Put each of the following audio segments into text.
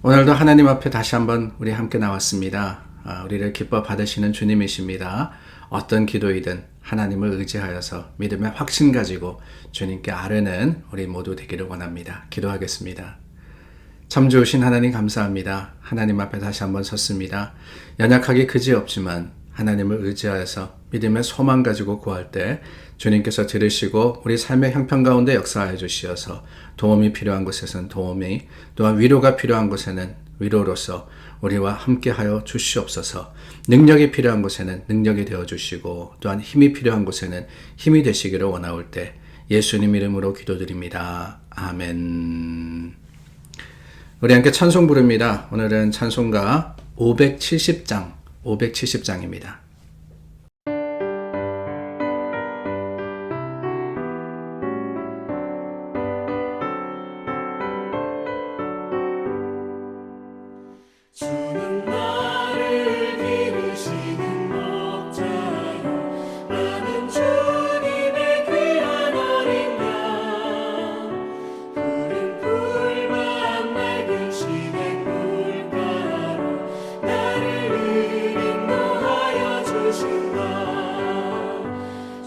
오늘도 하나님 앞에 다시 한번 우리 함께 나왔습니다. 우리를 기뻐 받으시는 주님이십니다. 어떤 기도이든 하나님을 의지하여서 믿음의 확신 가지고 주님께 아뢰는 우리 모두 되기를 원합니다. 기도하겠습니다. 참 좋으신 하나님 감사합니다. 하나님 앞에 다시 한번 섰습니다. 연약하기 그지없지만 하나님을 의지하여서 믿음의 소망 가지고 구할 때 주님께서 들으시고 우리 삶의 형편 가운데 역사하여 주시어서 도움이 필요한 곳에서는 도움이, 또한 위로가 필요한 곳에는 위로로서 우리와 함께하여 주시옵소서. 능력이 필요한 곳에는 능력이 되어 주시고, 또한 힘이 필요한 곳에는 힘이 되시기를 원하올 때 예수님 이름으로 기도드립니다. 아멘. 우리 함께 찬송 부릅니다. 오늘은 찬송가 570장입니다. 주는 나를 기르시는 목자요, 나는 주님의 귀한 어린 양. 푸른 풀만 맑은 시냇 물가로 나를 인도하여 주신다.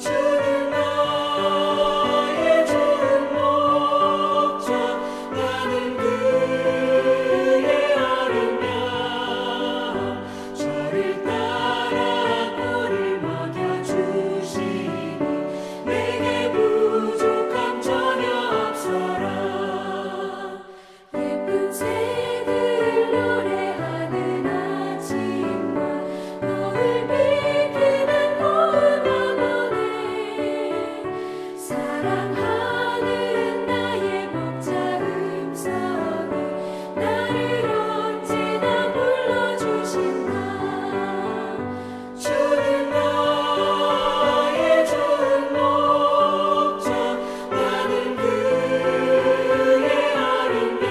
주는 나의 좋은 목자, 나는 그의 어린 양. 저를 따라 꼴을 먹여주시니 내게 부족함 전혀 없어라. 예쁜 새들 노래하는 아침과 노을 비키는 고운 밤에 사랑하는 나의 목자 음성이 나를 언제나 불러주신다. 주는 나의 좋은 목자, 나는 그의 어린 양.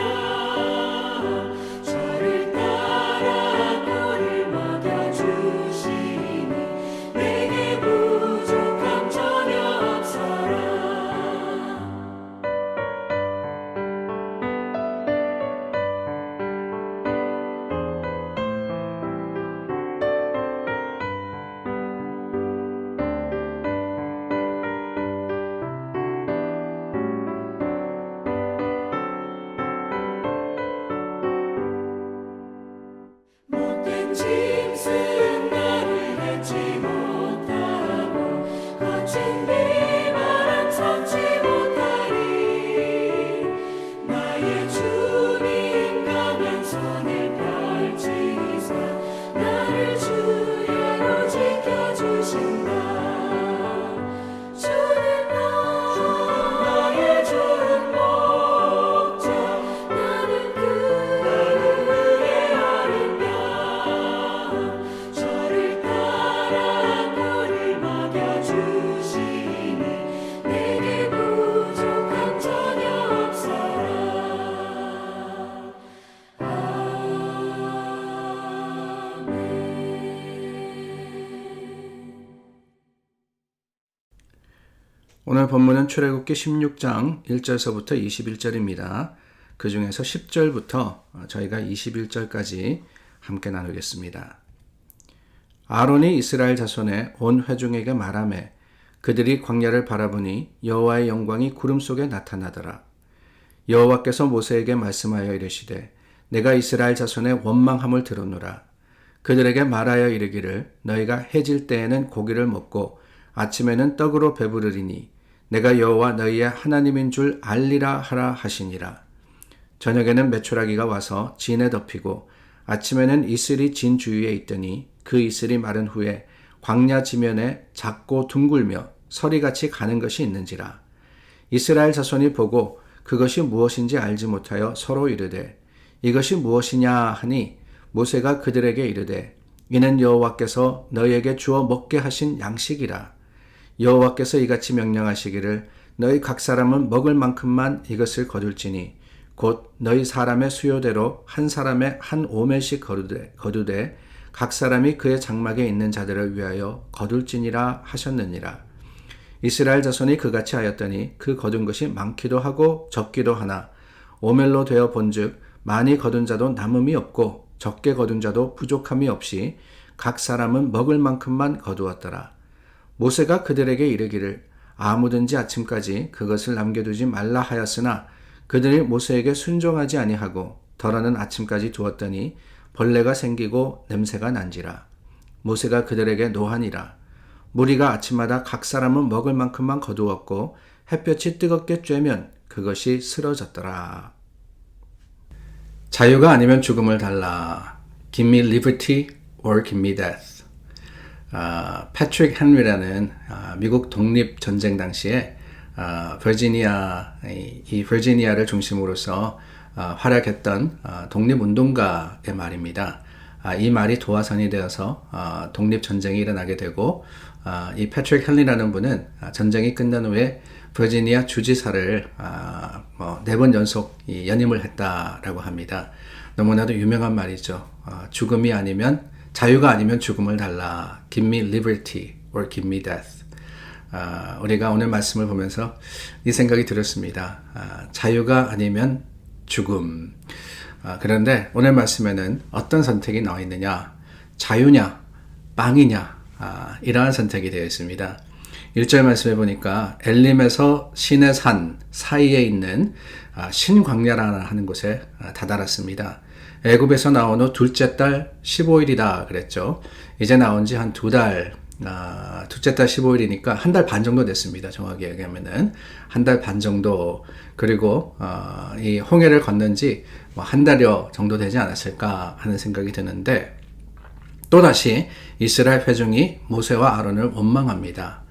저를 따라 꼴을 먹여주시니 내게 부족함 전혀 없어라. 못된 짐승 나를 밟지 못하고 거친 비바람 삼지 못하리. 나의 주님 강한 손을 펼치사 나를 주야로 지켜주신다. 주는 나의 좋은 목자, 나는 그의 어린 양. 저를 따라 꼴을 먹여주시니 내게 부족함 전혀 없어라. 오늘 본문은 출애굽기 16장 1절서부터 21절입니다. 그 중에서 10절부터 저희가 21절까지 함께 나누겠습니다. 아론이 이스라엘 자손의 온 회중에게 말하매 그들이 광야를 바라보니 여호와의 영광이 구름 속에 나타나더라. 여호와께서 모세에게 말씀하여 이르시되 내가 이스라엘 자손의 원망함을 들었노라. 그들에게 말하여 이르기를 너희가 해질 때에는 고기를 먹고 아침에는 떡으로 배부르리니 내가 여호와 너희의 하나님인 줄 알리라 하라 하시니라. 저녁에는 메추라기가 와서 진에 덮이고 아침에는 이슬이 진 주위에 있더니 그 이슬이 마른 후에 광야 지면에 작고 둥글며 서리같이 가는 것이 있는지라. 이스라엘 자손이 보고 그것이 무엇인지 알지 못하여 서로 이르되 이것이 무엇이냐 하니 모세가 그들에게 이르되 이는 여호와께서 너희에게 주어 먹게 하신 양식이라. 여호와께서 이같이 명령하시기를 너희 각 사람은 먹을 만큼만 이것을 거둘지니 곧 너희 사람의 수요대로 한 사람의 한 오멜씩 거두되 각 사람이 그의 장막에 있는 자들을 위하여 거둘지니라 하셨느니라. 이스라엘 자손이 그같이 하였더니 그 거둔 것이 많기도 하고 적기도 하나 오멜로 되어 본즉 많이 거둔 자도 남음이 없고 적게 거둔 자도 부족함이 없이 각 사람은 먹을 만큼만 거두었더라. 모세가 그들에게 이르기를 아무든지 아침까지 그것을 남겨두지 말라 하였으나 그들이 모세에게 순종하지 아니하고 덜어는 아침까지 두었더니 벌레가 생기고 냄새가 난지라. 모세가 그들에게 노하니라. 무리가 아침마다 각 사람은 먹을 만큼만 거두었고 햇볕이 뜨겁게 쬐면 그것이 쓰러졌더라. 자유가 아니면 죽음을 달라. Give me liberty or give me death. 패트릭 헨리라는 미국 독립전쟁 당시에 이 버지니아를 중심으로서 활약했던 독립운동가의 말입니다. 이 말이 도화선이 되어서 독립전쟁이 일어나게 되고 이 패트릭 헨리라는 분은 전쟁이 끝난 후에 버지니아 주지사를 4번 연속 연임을 했다라고 합니다. 너무나도 유명한 말이죠. 죽음이 아니면 자유가 아니면 죽음을 달라. Give me liberty or give me death. 우리가 오늘 말씀을 보면서 이 생각이 들었습니다. 자유가 아니면 죽음. 그런데 오늘 말씀에는 어떤 선택이 나와 있느냐? 자유냐? 빵이냐? 이러한 선택이 되어 있습니다. 1절 말씀해 보니까 엘림에서 신의 산 사이에 있는 신광야라 하는 곳에 다다랐습니다. 애굽에서 나온 후 둘째 달 15일이다 그랬죠. 이제 나온 지 한 2달, 둘째 달 15일이니까 한 달 반 정도 됐습니다. 정확히 얘기하면은 한 달 반 정도. 그리고 이 홍해를 건넌 지 한 달여 정도 되지 않았을까 하는 생각이 드는데 또다시 이스라엘 회중이 모세와 아론을 원망합니다.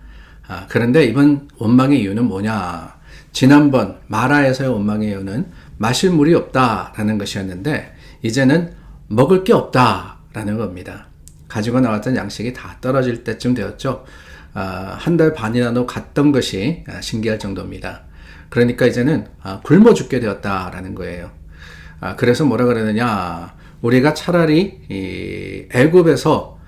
그런데 이번 원망의 이유는 뭐냐? 지난번 마라에서의 원망의 이유는 마실 물이 없다라는 것이었는데 이제는 먹을 게 없다라는 겁니다. 가지고 나왔던 양식이 다 떨어질 때쯤 되었죠. 한 달 반이나 갔던 것이 신기할 정도입니다. 그러니까 이제는 굶어 죽게 되었다라는 거예요. 그래서 뭐라 그러느냐? 우리가 차라리 이 애굽에서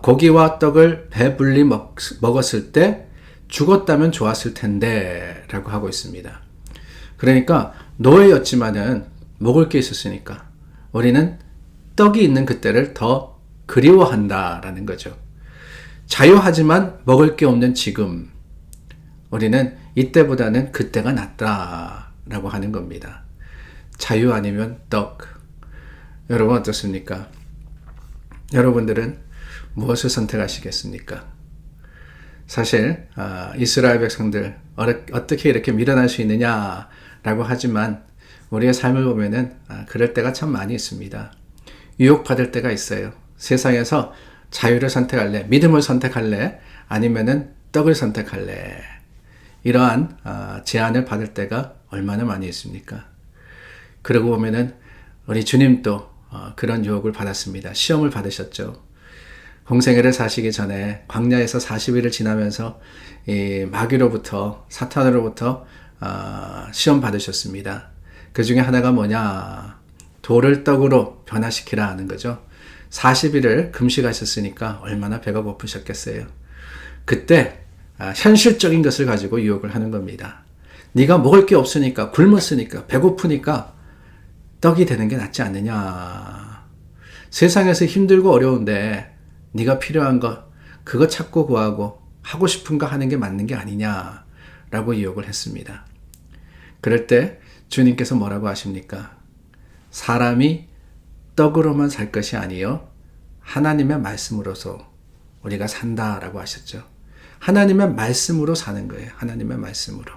고기와 떡을 배불리 먹었을 때 죽었다면 좋았을 텐데 라고 하고 있습니다. 그러니까 노예였지만은 먹을 게 있었으니까 우리는 떡이 있는 그때를 더 그리워한다라는 거죠. 자유하지만 먹을 게 없는 지금 우리는 이때보다는 그때가 낫다라고 하는 겁니다. 자유 아니면 떡. 여러분 어떻습니까? 여러분들은 무엇을 선택하시겠습니까? 사실 이스라엘 백성들 어떻게 이렇게 밀어날 수 있느냐라고 하지만 우리의 삶을 보면은 그럴 때가 참 많이 있습니다. 유혹받을 때가 있어요. 세상에서 자유를 선택할래, 믿음을 선택할래, 아니면은 떡을 선택할래. 이러한 제안을 받을 때가 얼마나 많이 있습니까? 그러고 보면은 우리 주님도 그런 유혹을 받았습니다. 시험을 받으셨죠. 공생애를 사시기 전에 광야에서 40일을 지나면서 이 마귀로부터 사탄으로부터 시험 받으셨습니다. 그 중에 하나가 뭐냐? 돌을 떡으로 변화시키라 하는 거죠. 40일을 금식하셨으니까 얼마나 배가 고프셨겠어요. 그때 현실적인 것을 가지고 유혹을 하는 겁니다. 네가 먹을 게 없으니까, 굶었으니까, 배고프니까 떡이 되는 게 낫지 않느냐. 세상에서 힘들고 어려운데 네가 필요한 것, 그거 찾고 구하고 하고 싶은 거 하는 게 맞는 게 아니냐라고 유혹을 했습니다. 그럴 때 주님께서 뭐라고 하십니까? 사람이 떡으로만 살 것이 아니요 하나님의 말씀으로서 우리가 산다라고 하셨죠. 하나님의 말씀으로 사는 거예요. 하나님의 말씀으로.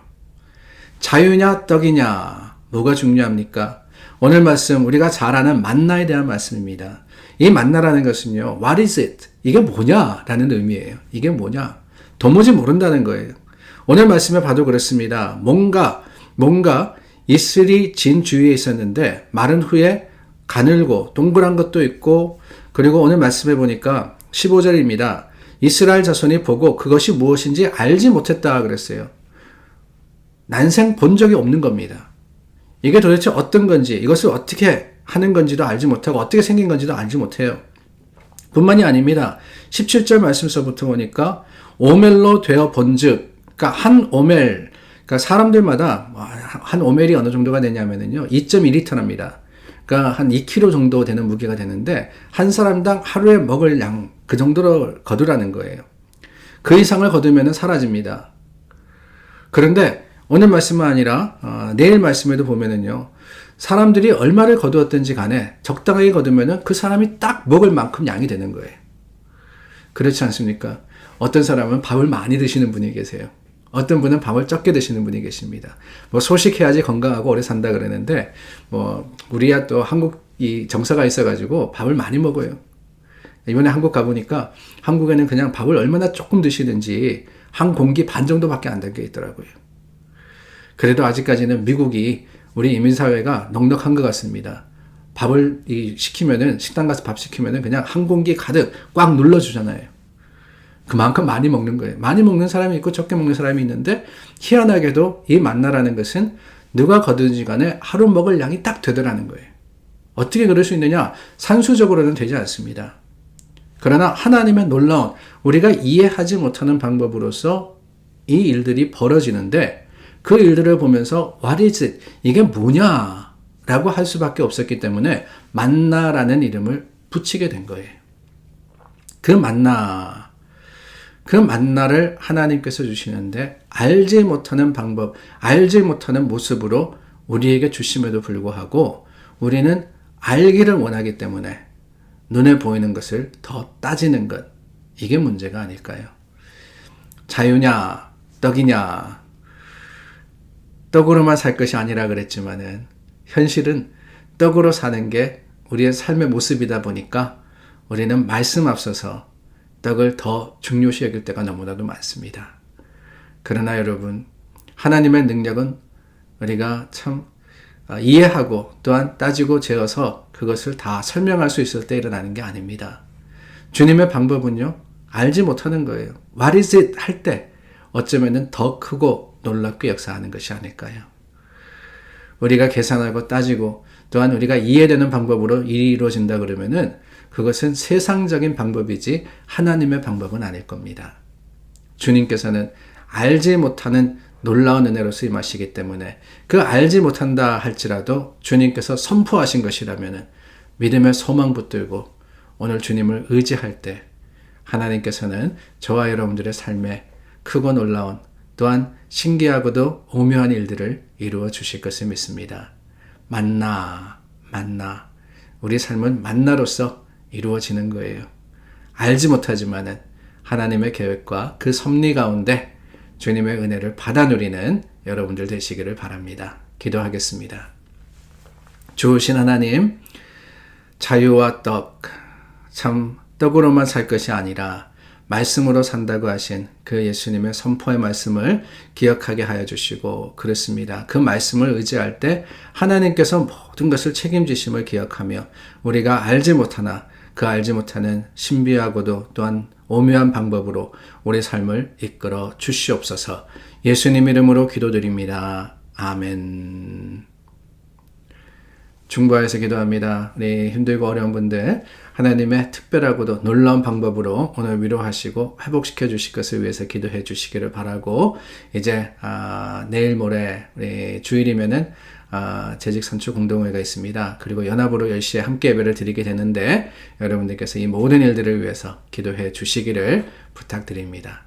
자유냐 떡이냐 뭐가 중요합니까? 오늘 말씀 우리가 잘 아는 만나에 대한 말씀입니다. 이 만나라는 것은요. What is it? 이게 뭐냐라는 의미예요. 이게 뭐냐? 도무지 모른다는 거예요. 오늘 말씀에 봐도 그렇습니다. 뭔가 이슬이 진 주위에 있었는데 마른 후에 가늘고 동그란 것도 있고 그리고 오늘 말씀해 보니까 15절입니다. 이스라엘 자손이 보고 그것이 무엇인지 알지 못했다 그랬어요. 난생 본 적이 없는 겁니다. 이게 도대체 어떤 건지 이것을 어떻게 하는 건지도 알지 못하고 어떻게 생긴 건지도 알지 못해요. 뿐만이 아닙니다. 17절 말씀서부터 보니까 오멜로 되어 본즉 그러니까 한 오멜 그러니까 사람들마다 한 오멜이 어느 정도가 되냐면요 2.1리터랍니다. 그러니까 한 2kg 정도 되는 무게가 되는데 한 사람당 하루에 먹을 양 그 정도로 거두라는 거예요. 그 이상을 거두면 사라집니다. 그런데 오늘 말씀은 아니라 내일 말씀에도 보면은요. 사람들이 얼마를 거두었든지 간에 적당하게 거두면은 그 사람이 딱 먹을 만큼 양이 되는 거예요. 그렇지 않습니까? 어떤 사람은 밥을 많이 드시는 분이 계세요. 어떤 분은 밥을 적게 드시는 분이 계십니다. 뭐 소식해야지 건강하고 오래 산다 그러는데 우리야 또 한국이 정서가 있어가지고 밥을 많이 먹어요. 이번에 한국 가보니까 한국에는 그냥 밥을 얼마나 조금 드시든지 한 공기 반 정도밖에 안 담겨 있더라고요. 그래도 아직까지는 미국이 우리 이민사회가 넉넉한 것 같습니다. 밥을 시키면은 식당 가서 밥 시키면은 그냥 한 공기 가득 꽉 눌러주잖아요. 그만큼 많이 먹는 거예요. 많이 먹는 사람이 있고 적게 먹는 사람이 있는데 희한하게도 이 만나라는 것은 누가 거두든지 간에 하루 먹을 양이 딱 되더라는 거예요. 어떻게 그럴 수 있느냐? 산수적으로는 되지 않습니다. 그러나 하나님의 놀라운 우리가 이해하지 못하는 방법으로서 이 일들이 벌어지는데 그 일들을 보면서 What is it? 이게 뭐냐? 라고 할 수밖에 없었기 때문에 만나라는 이름을 붙이게 된 거예요. 그 만나를 하나님께서 주시는데 알지 못하는 방법, 알지 못하는 모습으로 우리에게 주심에도 불구하고 우리는 알기를 원하기 때문에 눈에 보이는 것을 더 따지는 것, 이게 문제가 아닐까요? 자유냐, 떡이냐, 떡으로만 살 것이 아니라 그랬지만은 현실은 떡으로 사는 게 우리의 삶의 모습이다 보니까 우리는 말씀 앞서서 떡을 더 중요시 여길 때가 너무나도 많습니다. 그러나 여러분, 하나님의 능력은 우리가 참 이해하고 또한 따지고 재어서 그것을 다 설명할 수 있을 때 일어나는 게 아닙니다. 주님의 방법은요, 알지 못하는 거예요. What is it? 할 때 어쩌면은 더 크고 놀랍게 역사하는 것이 아닐까요? 우리가 계산하고 따지고 또한 우리가 이해되는 방법으로 일이 이루어진다 그러면은 그것은 세상적인 방법이지 하나님의 방법은 아닐 겁니다. 주님께서는 알지 못하는 놀라운 은혜로서 임하시기 때문에 그 알지 못한다 할지라도 주님께서 선포하신 것이라면 믿음의 소망 붙들고 오늘 주님을 의지할 때 하나님께서는 저와 여러분들의 삶에 크고 놀라운 또한 신기하고도 오묘한 일들을 이루어 주실 것을 믿습니다. 만나 우리 삶은 만나로서 이루어지는 거예요. 알지 못하지만은 하나님의 계획과 그 섭리 가운데 주님의 은혜를 받아 누리는 여러분들 되시기를 바랍니다. 기도하겠습니다. 좋으신 하나님, 자유와 떡, 참 떡으로만 살 것이 아니라 말씀으로 산다고 하신 그 예수님의 선포의 말씀을 기억하게 하여 주시고 그렇습니다. 그 말씀을 의지할 때 하나님께서 모든 것을 책임지심을 기억하며 우리가 알지 못하나 그 알지 못하는 신비하고도 또한 오묘한 방법으로 우리 삶을 이끌어 주시옵소서. 예수님 이름으로 기도드립니다. 아멘. 중보하여서 기도합니다. 우리 힘들고 어려운 분들 하나님의 특별하고도 놀라운 방법으로 오늘 위로하시고 회복시켜 주실 것을 위해서 기도해 주시기를 바라고 이제 내일 모레 우리 주일이면은 재직선출 공동회가 있습니다. 그리고 연합으로 10시에 함께 예배를 드리게 되는데 여러분들께서 이 모든 일들을 위해서 기도해 주시기를 부탁드립니다.